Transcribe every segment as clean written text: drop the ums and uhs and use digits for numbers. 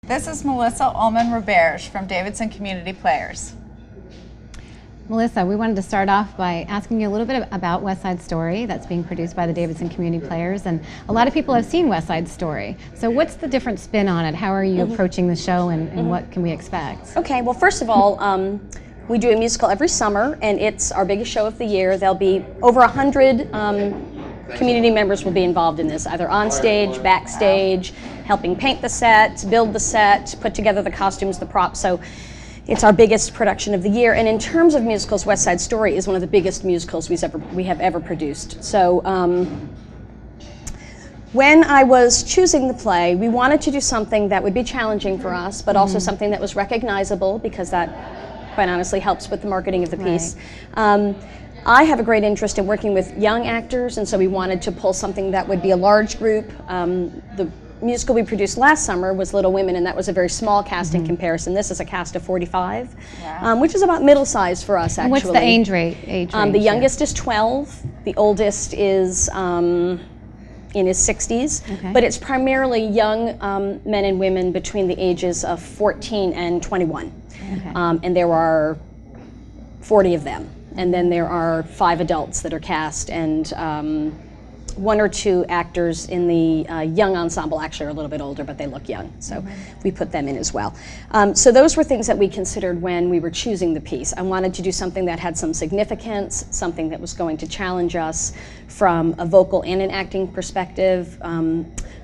This is Melissa Ullman-Roberge from Davidson Community Players. Melissa, we wanted to start off by asking you a little bit about West Side Story that's being produced by the Davidson Community Players, and a lot of people have seen West Side Story. So what's the different spin on it? How are you approaching the show, and what can we expect? Okay, well, first of all, we do a musical every summer, and it's our biggest show of the year. There'll be over 100 community members will be involved in this, either on stage, backstage, helping paint the set, build the set, put together the costumes, the props. So it's our biggest production of the year. And in terms of musicals, West Side Story is one of the biggest musicals we have ever produced. So when I was choosing the play, we wanted to do something that would be challenging for us, but also something that was recognizable, because that, quite honestly, helps with the marketing of the piece. I have a great interest in working with young actors, and so we wanted to pull something that would be a large group. The musical we produced last summer was Little Women, and that was a very small cast in comparison. This is a cast of 45, which is about middle-sized for us, actually. And what's the age range? The youngest is 12, the oldest is in his 60s, but it's primarily young men and women between the ages of 14 and 21. And there are 40 of them. And then there are 5 adults that are cast, and 1 or 2 actors in the young ensemble. Actually are a little bit older, but they look young, so we put them in as well. So those were things that we considered when we were choosing the piece. I wanted to do something that had some significance, something that was going to challenge us from a vocal and an acting perspective.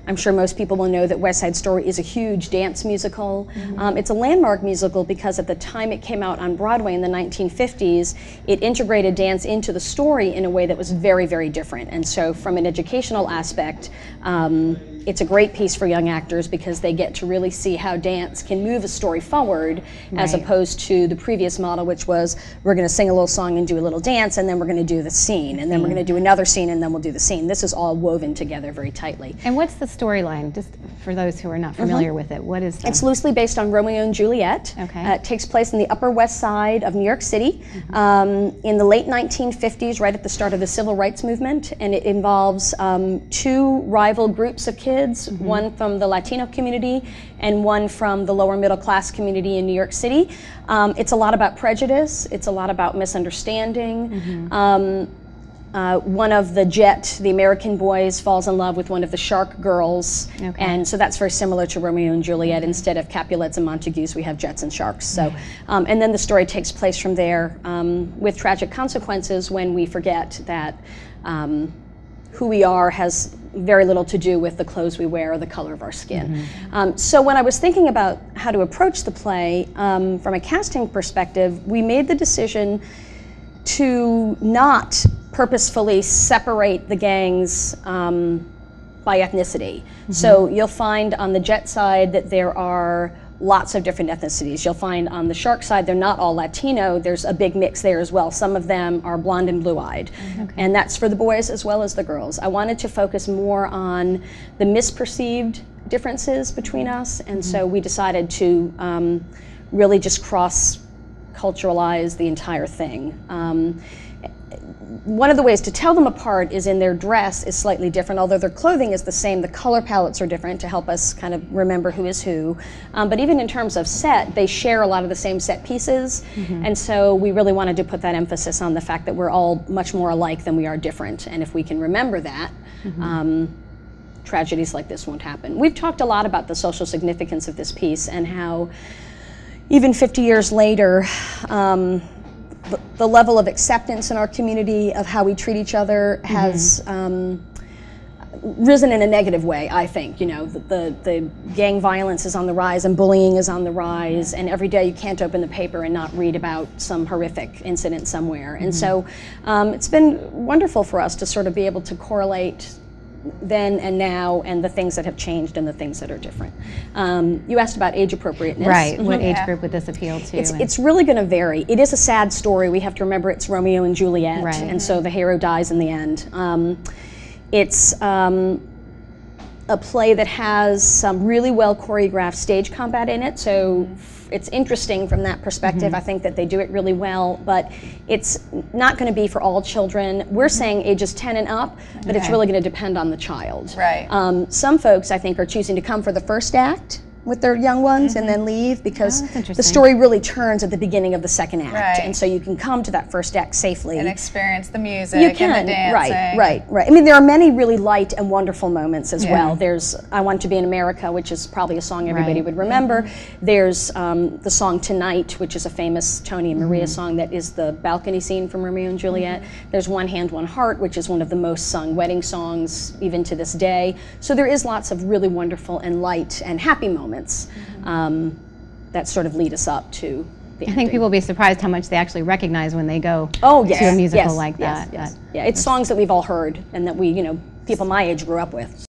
I'm sure most people will know that West Side Story is a huge dance musical. It's a landmark musical because at the time it came out on Broadway in the 1950s, it integrated dance into the story in a way that was very, very different. And so from an educational aspect, it's a great piece for young actors because they get to really see how dance can move a story forward, as opposed to the previous model, which was we're going to sing a little song and do a little dance, and then we're going to do the scene, and then we're going to do another scene, and then we'll do the scene. This is all woven together very tightly. And what's the storyline, just for those who are not familiar with it? What is that? It's loosely based on Romeo and Juliet. It takes place in the Upper West Side of New York City in the late 1950s, right at the start of the Civil Rights Movement, and it involves 2 rival groups of kids, one from the Latino community and one from the lower middle class community in New York City. It's a lot about prejudice, it's a lot about misunderstanding. One of the American boys falls in love with one of the Shark girls, and so that's very similar to Romeo and Juliet. Instead of Capulets and Montagues, we have Jets and Sharks. So, and then the story takes place from there with tragic consequences when we forget that who we are has very little to do with the clothes we wear or the color of our skin. So when I was thinking about how to approach the play from a casting perspective, we made the decision to not purposefully separate the gangs by ethnicity. So you'll find on the Jet side that there are lots of different ethnicities. You'll find on the Shark side they're not all Latino. There's a big mix there as well. Some of them are blonde and blue-eyed. And that's for the boys as well as the girls. I wanted to focus more on the misperceived differences between us, and so we decided to really just cross-culturalize the entire thing. One of the ways to tell them apart is in their dress is slightly different, although their clothing is the same. The color palettes are different to help us kind of remember who is who. But even in terms of set, they share a lot of the same set pieces. And so we really wanted to put that emphasis on the fact that we're all much more alike than we are different. And if we can remember that, tragedies like this won't happen. We've talked a lot about the social significance of this piece and how even 50 years later, the level of acceptance in our community of how we treat each other has risen in a negative way, I think. You know, the gang violence is on the rise and bullying is on the rise, and every day you can't open the paper and not read about some horrific incident somewhere. And so it's been wonderful for us to sort of be able to correlate then and now, and the things that have changed and the things that are different. You asked about age appropriateness. Right, what age group would this appeal to? It's really going to vary. It is a sad story. We have to remember it's Romeo and Juliet, and so the hero dies in the end. It's a play that has some really well choreographed stage combat in it, so it's interesting from that perspective. I think that they do it really well, but it's not going to be for all children. We're saying ages 10 and up, but it's really going to depend on the child. Some folks, I think, are choosing to come for the first act with their young ones and then leave, because Oh, that's interesting. the story really turns at the beginning of the second act. Right. And so you can come to that first act safely. And experience the music You can, and the dancing. right. I mean, there are many really light and wonderful moments as Yeah. well. There's I Want to Be in America, which is probably a song everybody Right. would remember. There's the song Tonight, which is a famous Tony and Maria song that is the balcony scene from Romeo and Juliet. There's One Hand, One Heart, which is one of the most sung wedding songs even to this day. So there is lots of really wonderful and light and happy moments that sort of lead us up to the I think ending. people will be surprised how much they actually recognize when they go Oh, yes, to a musical yes, like yes, that. yes. Yeah, it's songs that we've all heard and that we, people my age grew up with.